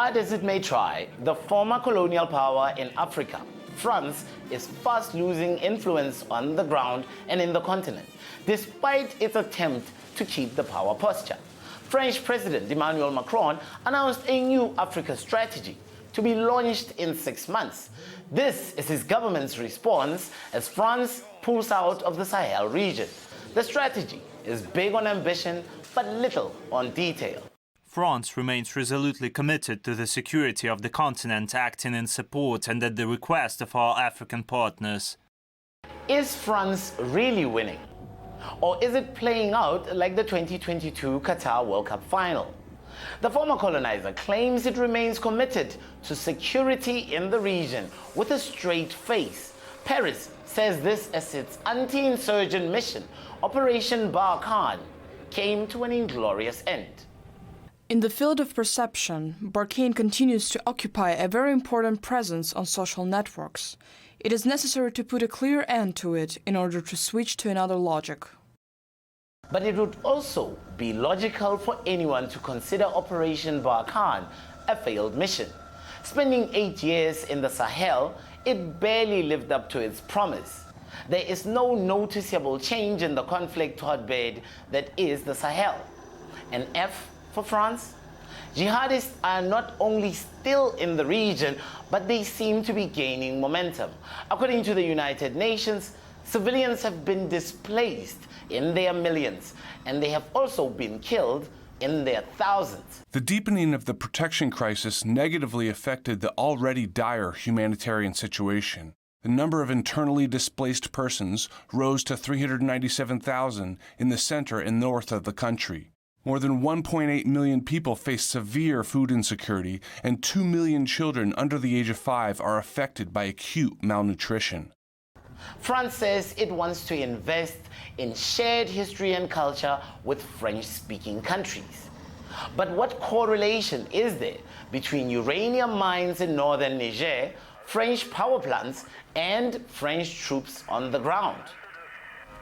Hard as it may try, the former colonial power in Africa, France, is fast losing influence on the ground and in the continent, despite its attempt to keep the power posture. French President Emmanuel Macron announced a new Africa strategy to be launched in 6 months. This is his government's response as France pulls out of the Sahel region. The strategy is big on ambition, but little on detail. France remains resolutely committed to the security of the continent, acting in support and at the request of our African partners. Is France really winning? Or is it playing out like the 2022 Qatar World Cup final? The former colonizer claims it remains committed to security in the region with a straight face. Paris says this as its anti-insurgent mission, Operation Barkhane, came to an inglorious end. In the field of perception, Barkhane continues to occupy a very important presence on social networks. It is necessary to put a clear end to it in order to switch to another logic. But it would also be logical for anyone to consider Operation Barkhane a failed mission. Spending 8 years in the Sahel, it barely lived up to its promise. There is no noticeable change in the conflict hotbed that is the Sahel. An F for France? Jihadists are not only still in the region, but they seem to be gaining momentum. According to the United Nations, civilians have been displaced in their millions, and they have also been killed in their thousands. The deepening of the protection crisis negatively affected the already dire humanitarian situation. The number of internally displaced persons rose to 397,000 in the center and north of the country. More than 1.8 million people face severe food insecurity, and 2 million children under the age of 5 are affected by acute malnutrition. France says it wants to invest in shared history and culture with French-speaking countries. But what correlation is there between uranium mines in northern Niger, French power plants, and French troops on the ground?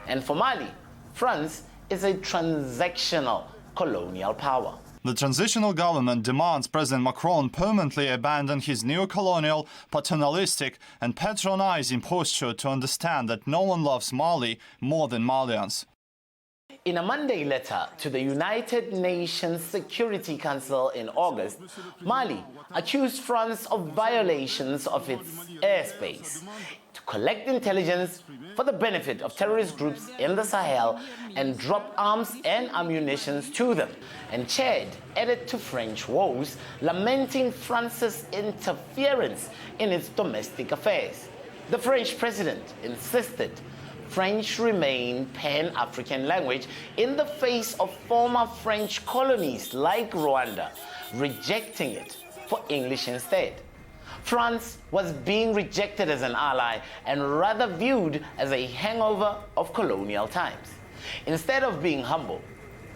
And for Mali, France is a transactional colonial power. The transitional government demands President Macron permanently abandon his neo-colonial, paternalistic and patronizing posture to understand that no one loves Mali more than Malians. In a Monday letter to the United Nations Security Council in August, Mali accused France of violations of its airspace, to collect intelligence for the benefit of terrorist groups in the Sahel and drop arms and ammunition to them. And Chad added to French woes, lamenting France's interference in its domestic affairs. The French president insisted French remain pan-African language in the face of former French colonies like Rwanda, rejecting it for English instead. France was being rejected as an ally and rather viewed as a hangover of colonial times. Instead of being humble,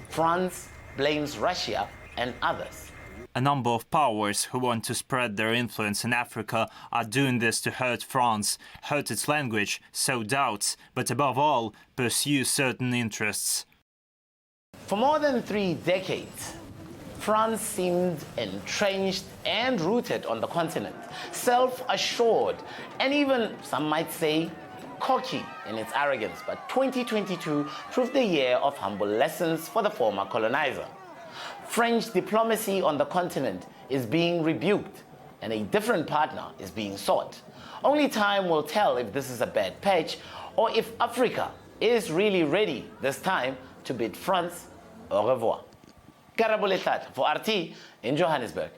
France blames Russia and others. A number of powers who want to spread their influence in Africa are doing this to hurt France, hurt its language, sow doubts, but above all, pursue certain interests. For more than 3 decades, France seemed entrenched and rooted on the continent, self-assured, and even, some might say, cocky in its arrogance. But 2022 proved the year of humble lessons for the former colonizer. French diplomacy on the continent is being rebuked, and a different partner is being sought. Only time will tell if this is a bad patch or if Africa is really ready this time to bid France au revoir. Karabuletat for RT in Johannesburg.